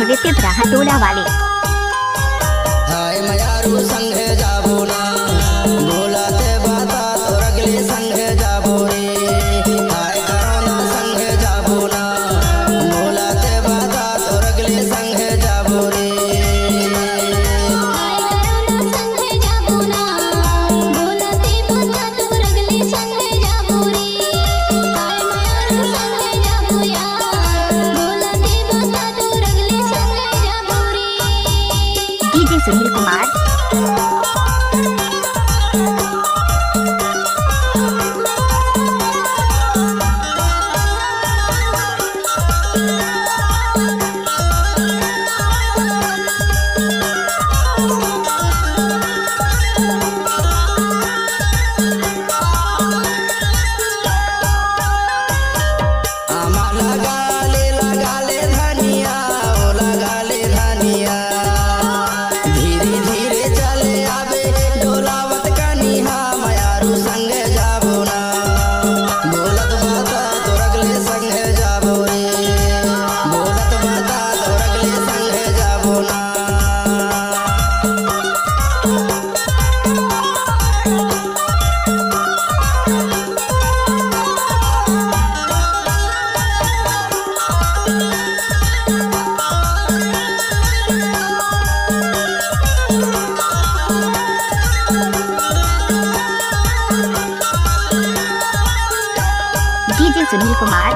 झुले ते ब्राहा टोला वाले। हाय मयारू संगे जाबो ना बोलाते बाता तो रगले संगे जाबो रे। हाय करोना संगे जाबो ना बोलाते बाता तो रगले संगे जाबो रे। हाय करोना संगे जाबो ना बोलाते बाता तो रगले संगे जाबो रे। हाय मयारू संगे जाबो यार बोलाते बाता तो रगले संगे जाबो रे। डीजे सुनील कुमार। आमा लगा ले धनिया ओ लगा ले धनिया। धीरे धीरे चले आवे डोलावत कनिहा मयारू संगे जाबो ना बोलत बाता तो रगले संगे जाबो रे। बोलत बाता तो रगले संगे जाबो ना। डीजे सुनील कुमार।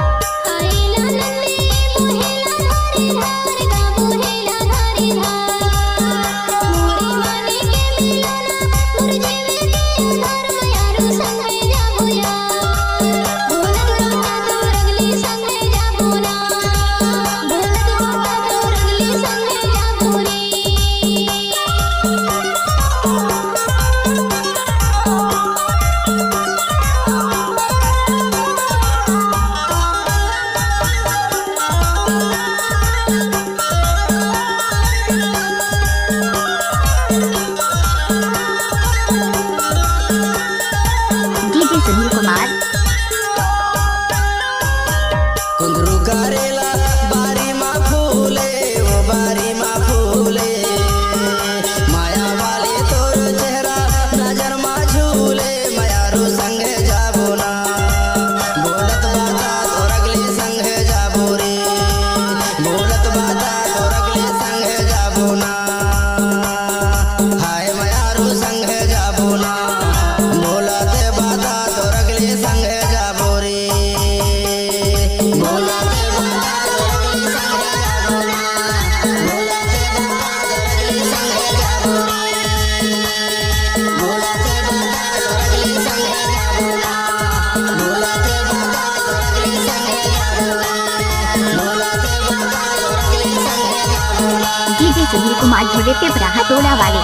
आईला नन्ने मोहेला धारी धार गाबो हेला धारी धार। मोरी माने के मिलना मोर जीवे दिया धार मयारू संगे जाबो यार। बोलत बाता तो रगले संगे जाबो ना बोलत बाता तो रगले संगे जाबो रे। डीजे सुनील कुमार। कुंदरू करेला बारी मा फूले वो बारी मा फूले। माया वाले तोर चेहरा नजर मा झूले मयारू संगे जाबो ना बोलत बाता तो रगले संगे जाबो रे। बोलत बाता तो रगले संगे जाबो ना। हाय मयारू संगे जाबो ना बोलते बाता तो रगले संगे जाबो रे। बोलते बाता तो रगले संगे जाबो ना बोलते बाता तो रगले संगे जाबो रे। बोलते बाता तो रगले संगे जाबो ना बोलते बाता तो रगले संगे जाबो रे। बोलते बाता तो रगले संगे जाबो ना। डीजे सुनील कुमार झुले ते ब्राहा टोला वाले।